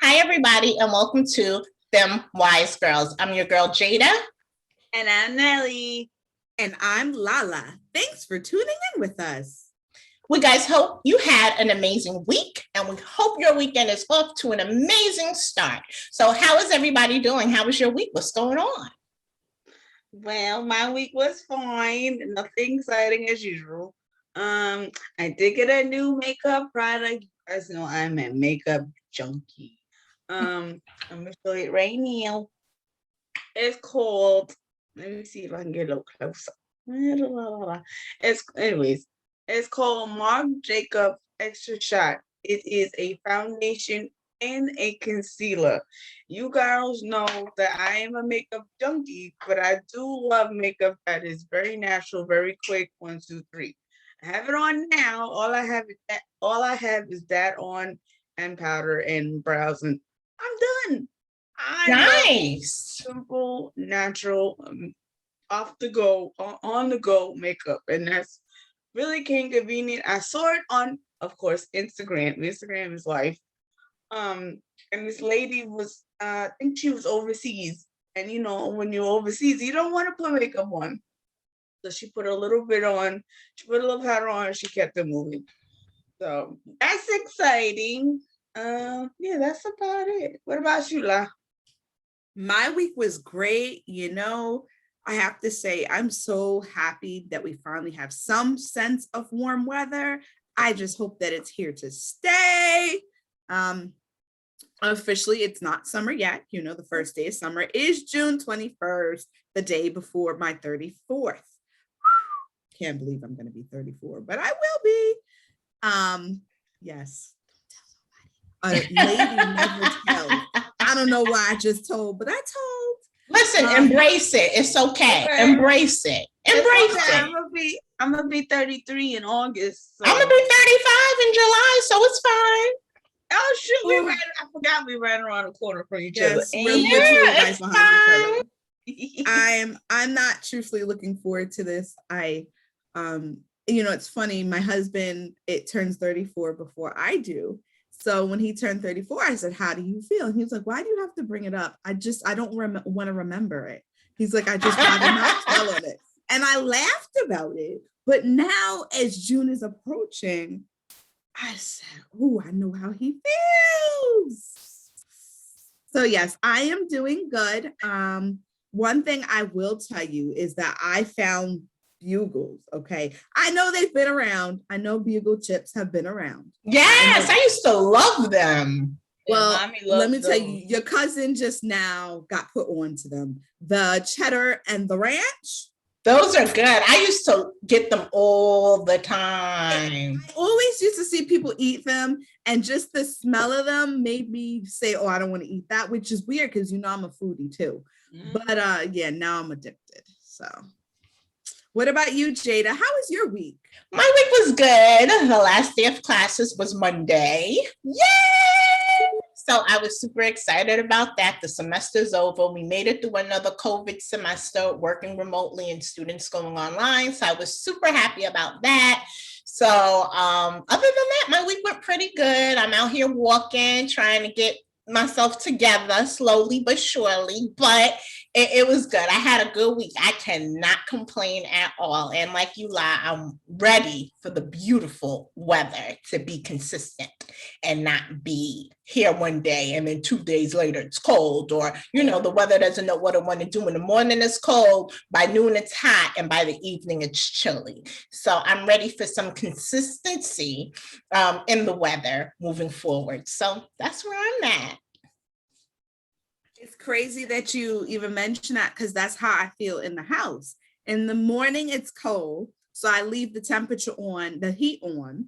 Hi, everybody, and welcome to Dem Wise Girls. I'm your girl, Jada. And I'm Nellie. And I'm Lala. Thanks for tuning in with us. We guys hope you had an amazing week, and we hope your weekend is off to an amazing start. So how is everybody doing? How was your week? What's going on? Well, my week was fine. Nothing exciting as usual. I did get a new makeup product. You guys know I'm a makeup junkie. I'm gonna show it right now. It's called. Let me see if I can get a little closer. It's called Marc Jacob Extra Shot. It is a foundation and a concealer. You girls know that I am a makeup junkie, but I do love makeup that is very natural, very quick. 1, 2, 3. I have it on now. All I have is that on and powder and brows, and I'm done. Nice. Simple, natural, off the go, on the go makeup, and that's really convenient. I saw it on, of course, Instagram. Instagram is life. And this lady was, I think she was overseas, and when you're overseas, you don't want to put makeup on. So she put a little bit on. She put a little powder on. And she kept it moving. So that's exciting. Yeah, that's about it. What about you, La? My week was great. I have to say, I'm so happy that we finally have some sense of warm weather. I just hope that it's here to stay. Officially, it's not summer yet. The first day of summer is June 21st, the day before my 34th. Can't believe I'm going to be 34, but I will be. Yes. A lady never tells. I don't know why I just told, but I told. Listen, embrace it. It's okay. Embrace it. Embrace it. I'm gonna be 33 in August. So. I'm gonna be 35 in July, so it's fine. Oh shoot! I forgot we ran around the corner from each other. We're literally right behind each other. I'm not truthfully looking forward to this. It's funny. My husband, it turns 34 before I do. So when he turned 34, I said, "How do you feel?" And he was like, "Why do you have to bring it up? I don't want to remember it." He's like, "I just rather not tell on it." And I laughed about it. But now, as June is approaching, I said, "Oh, I know how he feels." So yes, I am doing good. One thing I will tell you is that I found bugles. Okay, I know they've been around. I know bugle chips have been around. Yes, I used to love them. Well, let me tell you, your cousin just now got put on to them. The cheddar and the ranch. Those are good. I used to get them all the time. I always used to see people eat them, and just the smell of them made me say, "Oh, I don't want to eat that," which is weird because I'm a foodie too. But yeah, now I'm addicted. So what about you, Jada? How was your week? My week was good. The last day of classes was Monday. Yay! So I was super excited about that. The semester's over. We made it through another COVID semester, working remotely and students going online. So I was super happy about that. So other than that, my week went pretty good. I'm out here walking, trying to get myself together slowly but surely, but it was good. I had a good week. I cannot complain at all. And like you, I'm ready for the beautiful weather to be consistent and not be here one day and then 2 days later it's cold, or the weather doesn't know what it want to do. In the morning it's cold, by noon it's hot, and by the evening it's chilly. So I'm ready for some consistency in the weather moving forward. So that's where I'm at. It's crazy that you even mention that, because that's how I feel in the house. In the morning, it's cold. So I leave the temperature on, the heat on,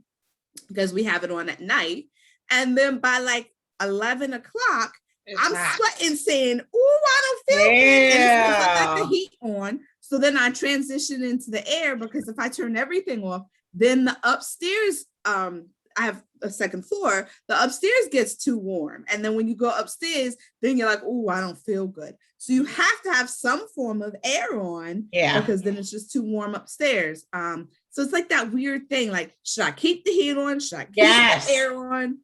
because we have it on at night. And then by like 11 o'clock, I'm sweating saying, "Oh, I don't feel good." And I got the heat on. So then I transition into the air, because if I turn everything off, then the upstairs, I have a second floor, the upstairs gets too warm. And then when you go upstairs, then you're like, "Oh, I don't feel good." So you have to have some form of air on, because then it's just too warm upstairs. So it's like that weird thing, like, should I keep the heat on? Should I keep the air on?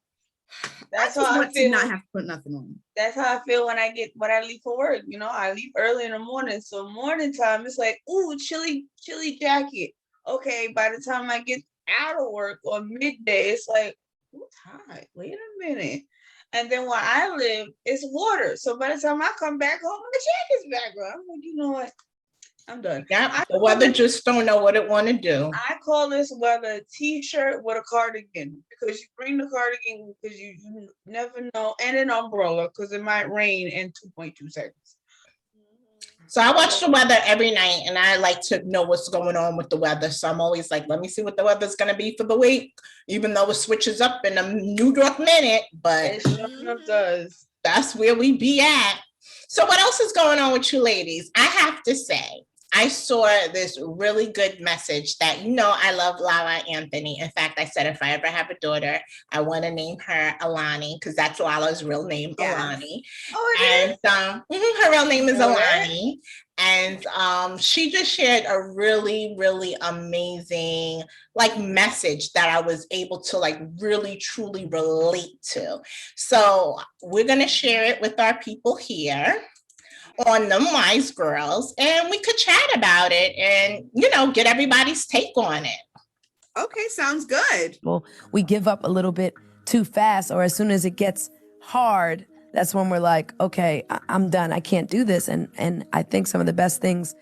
I That's how just I want to feel. not have to put nothing on. That's how I feel when I leave for work. You know, I leave early in the morning. So morning time, it's like, ooh, chilly jacket. Okay, by the time I get out of work or midday, it's like, ooh, hot. Wait a minute. And then where I live, it's water. So by the time I come back home, my jacket's back on. I'm like, you know what? I'm done. Yeah, the weather just don't know what it want to do. I call this weather a t-shirt with a cardigan, because you bring the cardigan because you never know, and an umbrella because it might rain in 2.2 seconds. So I watch the weather every night, and I like to know what's going on with the weather. So I'm always like, let me see what the weather's going to be for the week, even though it switches up in a New York minute. But It sure enough does. That's where we be at. So what else is going on with you ladies? I have to say, I saw this really good message that, I love Lala Anthony. In fact, I said if I ever have a daughter, I want to name her Alani, because that's Lala's real name, Yes. Alani. Oh, And her real name is know Alani. And she just shared a really, really amazing message that I was able to really, truly relate to. So we're going to share it with our people here on Dem Wise Girls, and we could chat about it and, get everybody's take on it. Okay, sounds good. Well, we give up a little bit too fast, or as soon as it gets hard, that's when we're like, okay, I'm done. I can't do this. And I think some of the best things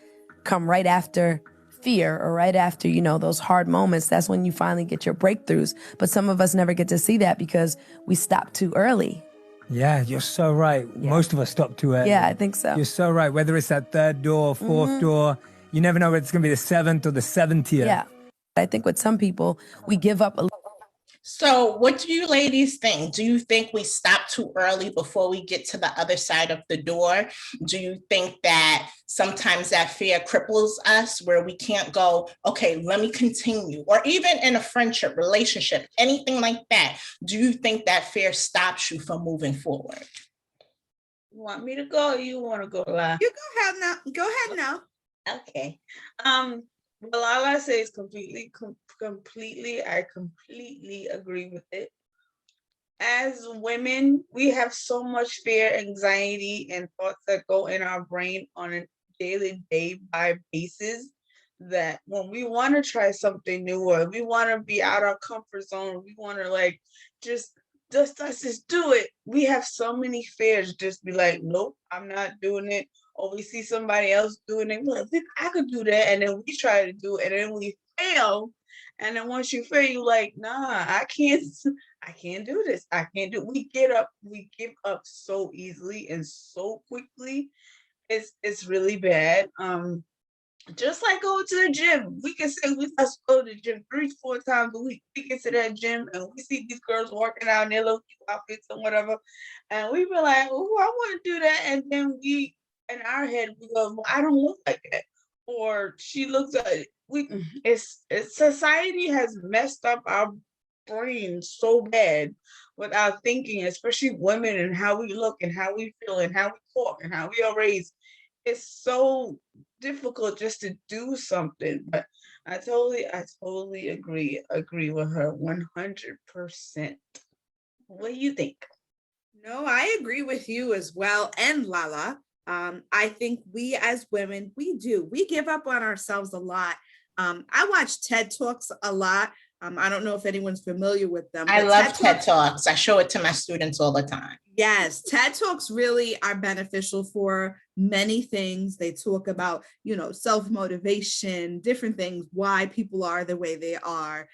come right after fear, or right after, those hard moments. That's when you finally get your breakthroughs. But some of us never get to see that because we stop too early. Yeah, you're so right. Yeah. Most of us stop too early. Yeah, I think so. You're so right. Whether it's that third door, fourth door, you never know whether it's going to be the seventh or the 70th. Yeah. I think with some people, we give up a. So what do you ladies think? Do you think we stop too early before we get to the other side of the door? Do you think that sometimes that fear cripples us, where we can't go, okay, let me continue? Or even in a friendship, relationship, anything like that, do you think that fear stops you from moving forward? You want me to go, or you want to go, La? You go ahead now. Go ahead now. Okay. Well, all I say is completely, I completely agree with it. As women, we have so much fear, anxiety, and thoughts that go in our brain on a daily, day-by basis, that when we want to try something new, or we want to be out of our comfort zone, we want to just let's just do it. We have so many fears, just be like, nope, I'm not doing it. Or we see somebody else doing it, well, I could do that, and then we try to do it, and then we fail. And then once you fail, you're like, nah, I can't do this. I can't do it. We give up so easily and so quickly. It's really bad. Just like going to the gym. We can say we must go to the gym 3-4 times a week. We get to that gym and we see these girls working out in their little cute outfits and whatever. And we be like, oh, I want to do that. And then we, in our head, we go, well, I don't look like that. Or she looks at it. It's society has messed up our brains so bad with our thinking, especially women, and how we look and how we feel and how we talk and how we are raised. It's so difficult just to do something. But I totally agree with her 100%. What do you think? No, I agree with you as well, and Lala. I think we as women, we give up on ourselves a lot. I watch TED Talks a lot. I don't know if anyone's familiar with them. I love TED Talks. I show it to my students all the time. Yes, TED Talks really are beneficial for many things. They talk about, self-motivation, different things, why people are the way they are,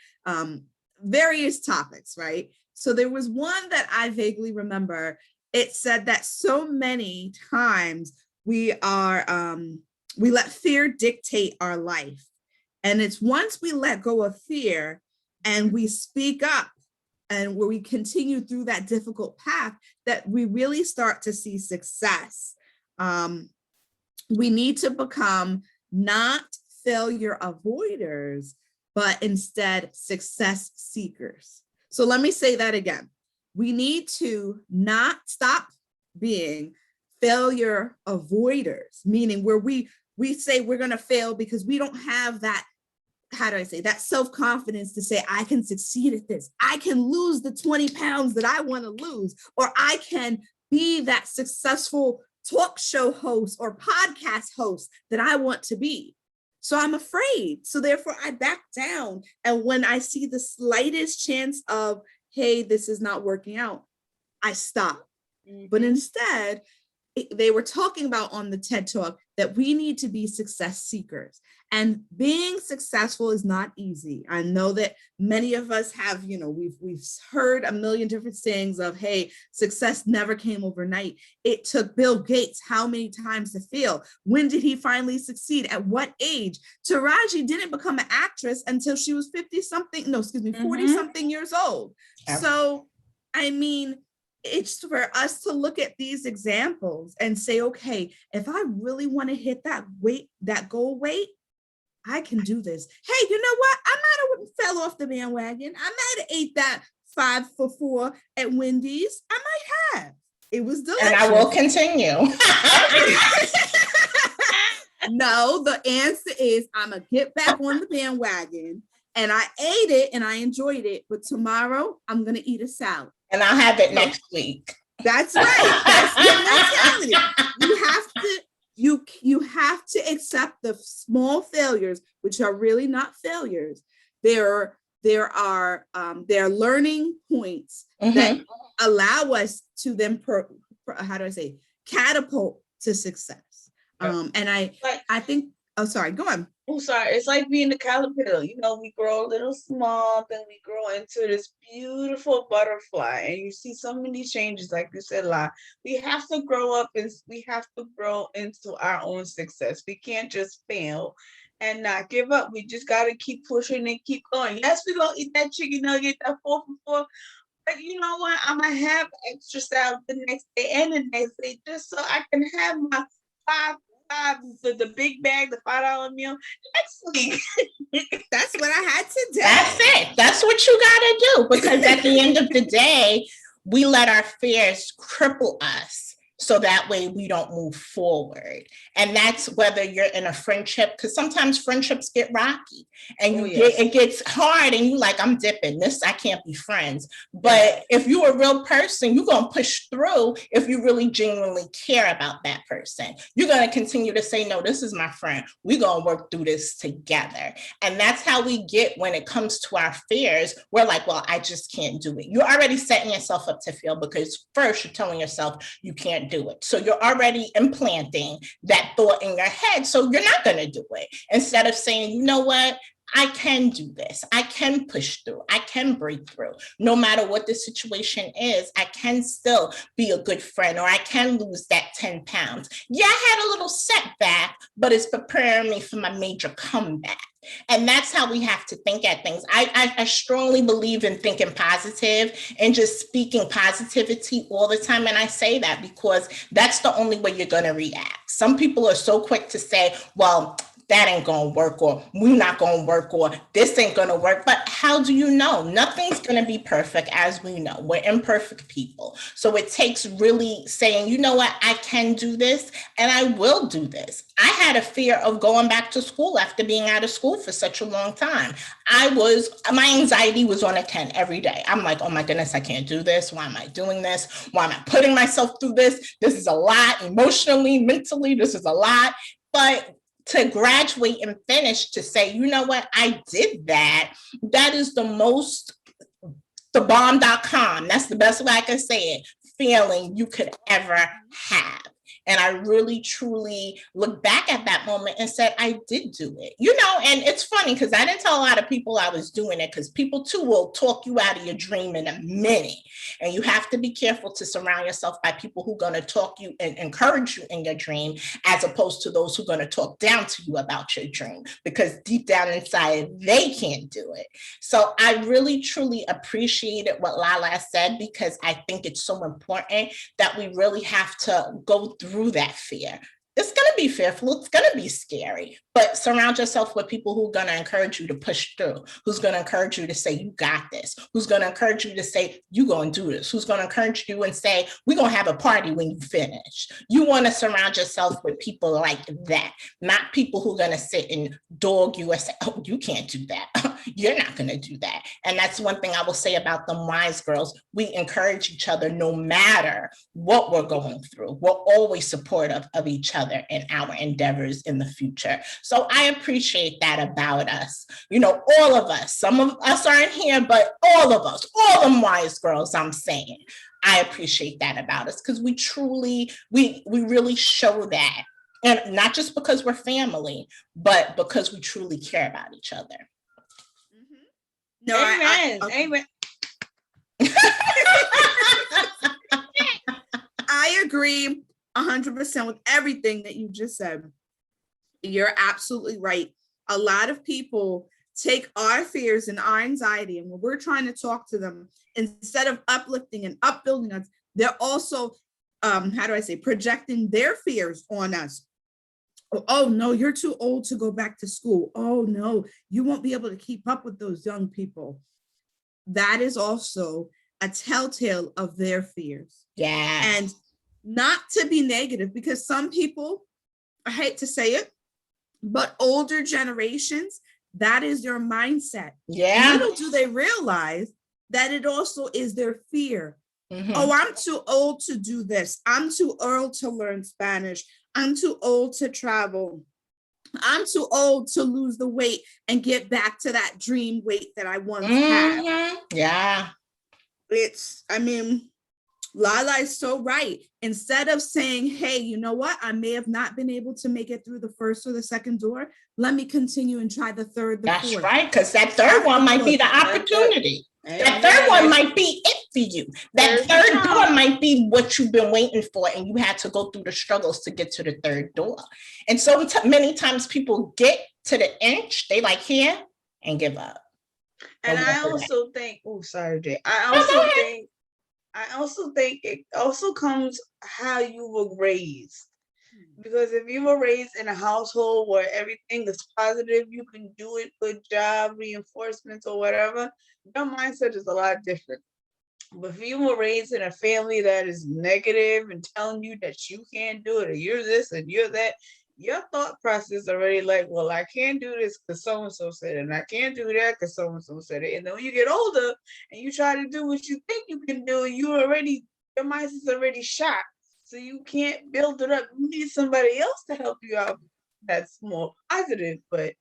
various topics, right? So there was one that I vaguely remember. It said that so many times we let fear dictate our life. And it's once we let go of fear and we speak up, and where we continue through that difficult path, that we really start to see success. We need to become not failure avoiders, but instead success seekers. So let me say that again. We need to not stop being failure avoiders, meaning where we say we're going to fail because we don't have that how do I say, that self-confidence to say, I can succeed at this. I can lose the 20 pounds that I want to lose, or I can be that successful talk show host or podcast host that I want to be. So I'm afraid. So therefore I back down. And when I see the slightest chance of, hey, this is not working out, I stop. But instead, they were talking about on the TED Talk that we need to be success seekers, and being successful is not easy. I know that many of us have, we've heard a million different things of, hey, success never came overnight. It took Bill Gates how many times to fail? When did he finally succeed? At what age? Taraji didn't become an actress until she was 40 something years old. So, I mean, it's for us to look at these examples and say, okay, if I really want to hit that goal weight, I can do this. Hey, you know what? I might have fell off the bandwagon. I might have ate that 5 for $4 at Wendy's. I might have. It was delicious. And I will continue. No, the answer is I'm going to get back on the bandwagon, and I ate it and I enjoyed it. But tomorrow I'm going to eat a salad. And I'll have it next week. That's right. That's the mentality. You have to accept the small failures, which are really not failures. There are learning points that allow us to then catapult to success. And I think. Oh, sorry. Go on. Oh, sorry. It's like being a caterpillar. We grow a little small, then we grow into this beautiful butterfly. And you see so many changes, like you said, La. We have to grow up, and we have to grow into our own success. We can't just fail and not give up. We just got to keep pushing and keep going. Yes, we're going to eat that chicken nugget, that 4 for $4. But you know what? I'm going to have extra salad the next day and the next day, just so I can have my the big bag, the $5 meal next week. That's what I had to do. That's it. That's what you got to do, because at the end of the day, we let our fears cripple us, so that way we don't move forward. And that's whether you're in a friendship, because sometimes friendships get rocky and it gets hard, and you like, I'm dipping this, I can't be friends. But if you're a real person, you're going to push through. If you really genuinely care about that person, you're going to continue to say, no, this is my friend. We're going to work through this together. And that's how we get when it comes to our fears. We're like, well, I just can't do it. You're already setting yourself up to fail, because first you're telling yourself you can't do it. So you're already implanting that thought in your head. So you're not going to do it. Instead of saying, you know what? I can do this. I can push through. I can break through. No matter what the situation is, I can still be a good friend, or I can lose that 10 pounds. Yeah, I had a little setback, but it's preparing me for my major comeback. And that's how we have to think at things. I strongly believe in thinking positive and just speaking positivity all the time. And I say that because that's the only way you're going to react. Some people are so quick to say, well, that ain't gonna work, or we're not gonna work, or this ain't gonna work. But how do you know? Nothing's gonna be perfect, as we know. We're imperfect people. So it takes really saying, you know what, I can do this and I will do this. I had a fear of going back to school after being out of school for such a long time. My anxiety was on a 10 every day. I'm like, oh my goodness, I can't do this. Why am I doing this? Why am I putting myself through this? This is a lot emotionally, mentally, this is a lot. But to graduate and finish, to say, you know what, I did that. That is the bomb.com. That's the best way I can say it. Feeling you could ever have. And I really, truly look back at that moment and said, I did do it. And it's funny because I didn't tell a lot of people I was doing it, because people too will talk you out of your dream in a minute. And you have to be careful to surround yourself by people who are going to talk you and encourage you in your dream, as opposed to those who are going to talk down to you about your dream, because deep down inside, they can't do it. So I really, truly appreciated what Lala said, because I think it's so important that we really have to go through that fear. it's going to be fearful. It's going to be scary, but surround yourself with people who are going to encourage you to push through, who's going to encourage you to say, you got this, who's going to encourage you to say, you're going to do this, who's going to encourage you and say, we're going to have a party when you finish. You want to surround yourself with people like that, not people who are going to sit and dog you and say, oh, you can't do that. You're not going to do that. And that's one thing I will say about Dem Wise Girls. We encourage each other no matter what we're going through. We're always supportive of each other and our endeavors in the future. So I appreciate that about us. You know, all of us, some of us aren't here, but all of us, all Dem Wise Girls, I'm saying, I appreciate that about us because we truly, we really show that. And not just because we're family, but because we truly care about each other. No, amen. Amen. I agree 100% with everything that you just said. You're absolutely right. A lot of people take our fears and our anxiety, and when we're trying to talk to them, instead of uplifting and upbuilding us, they're also, projecting their fears on us. Oh, no, you're too old to go back to school. Oh, no, you won't be able to keep up with those young people. That is also a telltale of their fears. Yeah. And not to be negative, because some people, I hate to say it, but older generations, that is their mindset. Yeah. Little do they realize that it also is their fear. Mm-hmm. Oh, I'm too old to do this. I'm too old to learn Spanish. I'm too old to travel. I'm too old to lose the weight and get back to that dream weight that I once had. Yeah. Lala is so right. Instead of saying, hey, you know what? I may have not been able to make it through the first or the second door. Let me continue and try the third, the fourth. That's right, because that third one might be the opportunity. That third one might be it for you. That third door might be what you've been waiting for, and you had to go through the struggles to get to the third door. And so many times people get to the inch, they like here and give up. And I also think, oh, sorry, Jay. I also think it also comes how you were raised. Because if you were raised in a household where everything is positive, you can do it, good job, reinforcements or whatever, your mindset is a lot different. But if you were raised in a family that is negative and telling you that you can't do it, or you're this and you're that, your thought process already like, well, I can't do this because so-and-so said it, and I can't do that because so-and-so said it. And then when you get older and you try to do what you think you can do, your mindset's already shot. So you can't build it up. You need somebody else to help you out that's more positive. But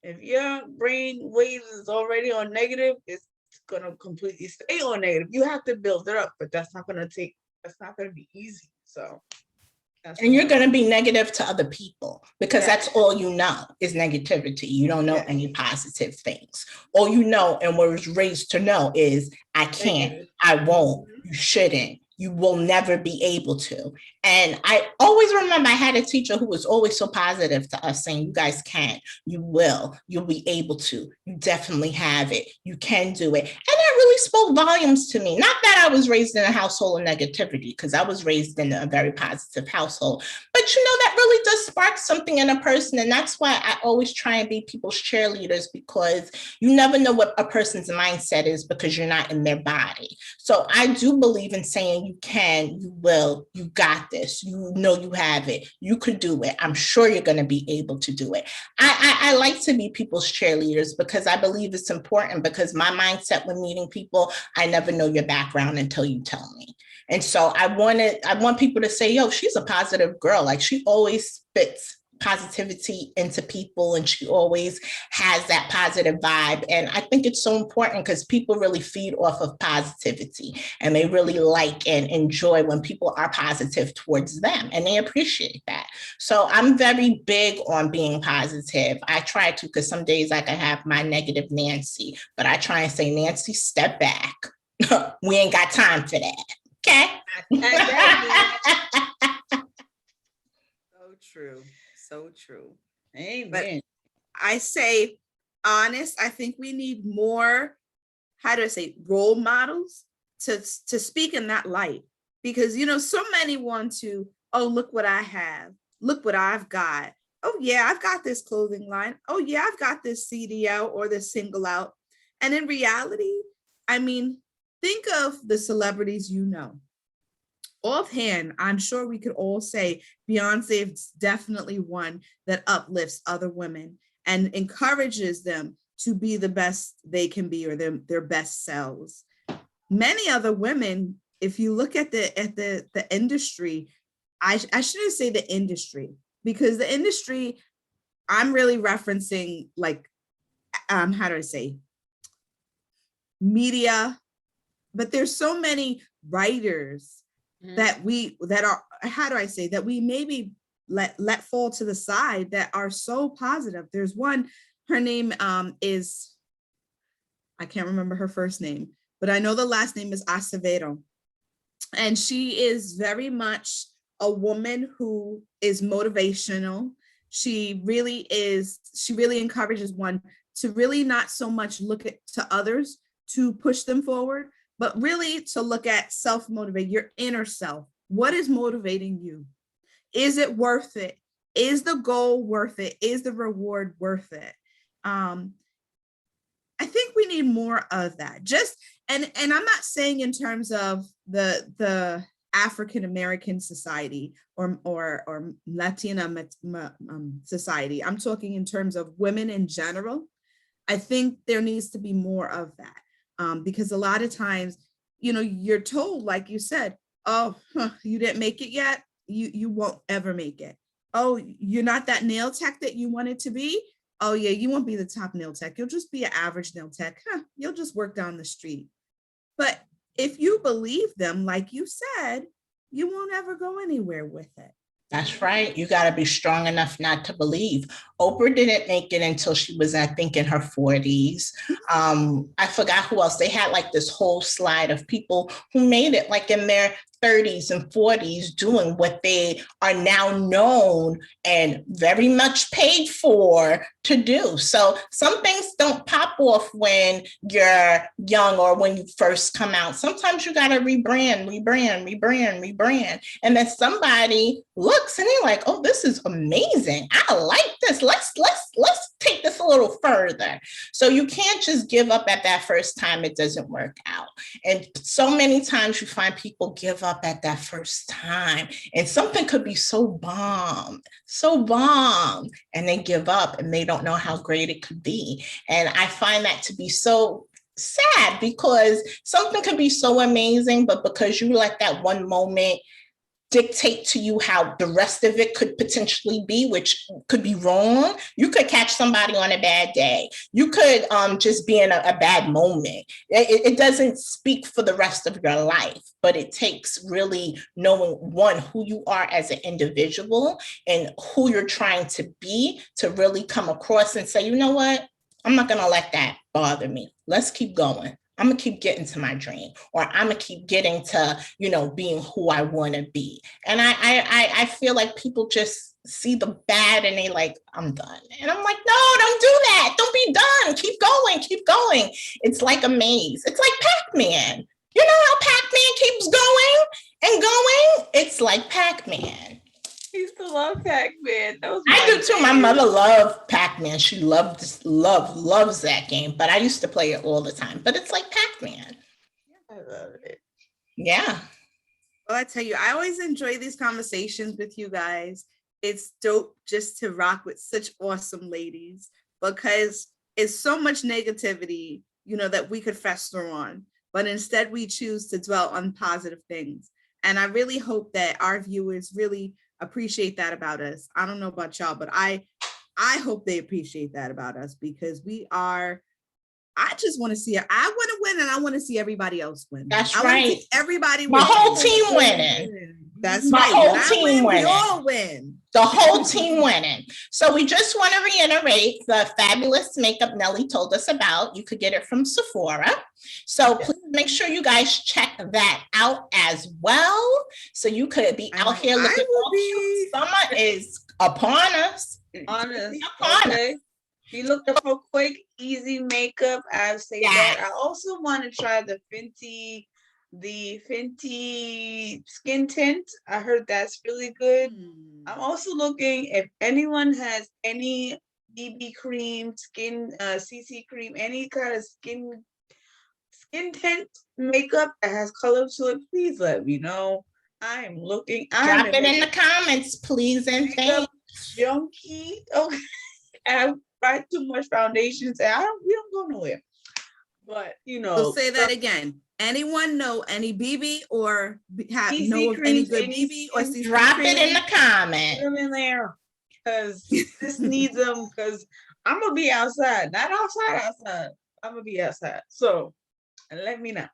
if your brain waves is already on negative, it's gonna completely stay on negative. You have to build it up, but that's not gonna be easy. So and you're going to be negative to other people because that's all you know is negativity. You don't know any positive things. All you know and was raised to know is I can't, I won't, you shouldn't, you will never be able to. And I always remember I had a teacher who was always so positive to us saying, you guys can, you will, you'll be able to, you definitely have it, you can do it. And that really spoke volumes to me. Not that I was raised in a household of negativity, because I was raised in a very positive household, but that really does spark something in a person. And that's why I always try and be people's cheerleaders, because you never know what a person's mindset is because you're not in their body. So I do believe in saying you can, you will, you got this, you have it, you could do it. I'm sure you're going to be able to do it. I like to be people's cheerleaders because I believe it's important, because my mindset when meeting people, I never know your background until you tell me. And so I want people to say, yo, she's a positive girl. Like, she always spits positivity into people, and she always has that positive vibe. And I think it's so important because people really feed off of positivity, and they really like and enjoy when people are positive towards them, and they appreciate that. So I'm very big on being positive. I try to, because some days I can have my negative Nancy, but I try and say, Nancy, step back. We ain't got time for that. Okay. So true. So true. Amen. But I say, honest, I think we need more, role models to speak in that light. Because, so many want to, oh, look what I have. look what I've got. Oh yeah, I've got this clothing line. Oh yeah, I've got this CD out or this single out. And in reality, I mean, think of the celebrities you know. Offhand, I'm sure we could all say Beyonce is definitely one that uplifts other women and encourages them to be the best they can be, or their best selves. Many other women, if you look at the industry, I shouldn't say the industry, because the industry, I'm really referencing like, how do I say, media, but there's so many writers that are, how do I say, that we maybe let fall to the side that are so positive. There's one, her name is, I can't remember her first name, but I know the last name is Acevedo. And she is very much a woman who is motivational. She really encourages one to really not so much look to others to push them forward, but really to look at self-motivate, your inner self. What is motivating you? Is it worth it? Is the goal worth it? Is the reward worth it? I think we need more of that. Just, and I'm not saying in terms of the African American society or Latina society. I'm talking in terms of women in general. I think there needs to be more of that, because a lot of times, you're told, like you said, oh, you didn't make it yet. You won't ever make it. Oh, you're not that nail tech that you wanted to be. Oh yeah, you won't be the top nail tech. You'll just be an average nail tech. You'll just work down the street. But if you believe them, like you said, you won't ever go anywhere with it. That's right. You got to be strong enough not to believe. Oprah didn't make it until she was, I think, in her 40s. I forgot who else. They had like this whole slide of people who made it like in their 30s and 40s doing what they are now known and very much paid for to do. So some things don't pop off when you're young or when you first come out. Sometimes you got to rebrand. And then somebody looks and they're like, oh, this is amazing. I like this. Let's take this a little further. So you can't just give up at that first time it doesn't work out. And so many times you find people give up at that first time, and something could be so bomb, and they give up and they don't know how great it could be. And I find that to be so sad, because something could be so amazing, but because you let that one moment dictate to you how the rest of it could potentially be, which could be wrong. You could catch somebody on a bad day. You could just be in a bad moment. It doesn't speak for the rest of your life, but it takes really knowing, one, who you are as an individual and who you're trying to be, to really come across and say, you know what? I'm not going to let that bother me. Let's keep going. I'm going to keep getting to my dream, or I'm going to keep getting to, being who I want to be. And I feel like people just see the bad and they like, I'm done. And I'm like, no, don't do that. Don't be done. Keep going. It's like a maze. It's like Pac-Man. You know how Pac-Man keeps going and going? It's like Pac-Man. I used to love Pac-Man. I do too. My mother loved Pac-Man. She loves that game, but I used to play it all the time. But it's like Pac-Man. I love it. Yeah. Well, I tell you, I always enjoy these conversations with you guys. It's dope just to rock with such awesome ladies, because it's so much negativity, that we could fester on, but instead we choose to dwell on positive things. And I really hope that our viewers really appreciate that about us. I don't know about y'all, but I hope they appreciate that about us, because I just want to see it. I want to win, and I want to see everybody else win. That's right. I want to see everybody win. My whole team winning. That's my right. whole team winning. We all win. The whole team winning. So we just want to reiterate the fabulous makeup Nelly told us about. You could get it from Sephora. So please make sure you guys check that out as well. So you could be out here looking all cute. Summer is upon us. Okay. If you looking for quick, easy makeup, I would say that. I also want to try the Fenty the Fenty skin tint. I heard that's really good. I'm also looking if anyone has any BB cream, skin CC cream, any kind of skin tint makeup that has color to it. Please let me know. I am looking. Drop it in the comments, please and thank. Junkie. Okay, I buy too much foundations and we don't go nowhere. But So say that again. Anyone know any BB or know of any good BB or CC drop cream? it in the comment. Put them in there because this needs them because I'm gonna be outside, not outside. I'm gonna be outside. So let me know.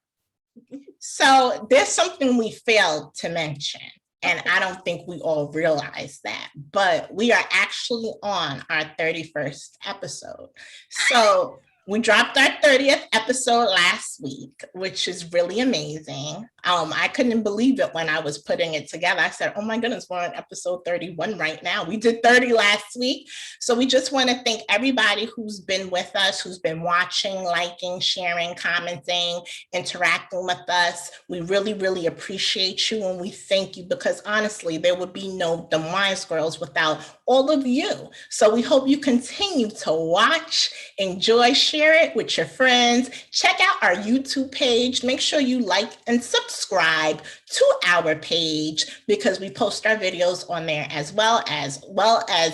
So there's something we failed to mention, and I don't think we all realize that, but we are actually on our 31st episode. So we dropped our 30th episode last week, which is really amazing. I couldn't believe it when I was putting it together. I said, oh my goodness, we're on episode 31 right now. We did 30 last week. So we just want to thank everybody who's been with us, who's been watching, liking, sharing, commenting, interacting with us. We really, really appreciate you, and we thank you because honestly, there would be no Dem Wise Girls without all of you. So we hope you continue to watch, enjoy, share it with your friends. Check out our YouTube page. Make sure you like and subscribe to our page because we post our videos on there as well as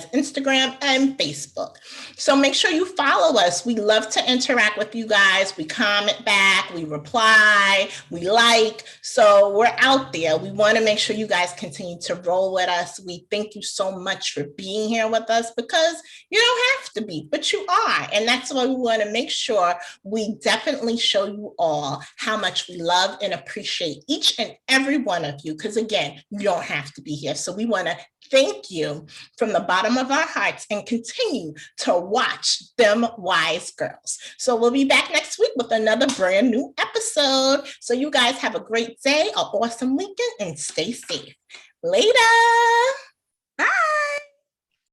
Instagram and Facebook. So make sure you follow us. We love to interact with you guys. We comment back, we reply, we like. So we're out there. We want to make sure you guys continue to roll with us. We thank you so much for being here with us because you don't have to be, but you are. And that's why we want to make sure we definitely show you all how much we love and appreciate each and every one of you. Because again, you don't have to be here. So we want to thank you from the bottom of our hearts and continue to watch Dem Wise Girls. So we'll be back next week with another brand new episode. So you guys have a great day, an awesome weekend, and stay safe. Later. Bye.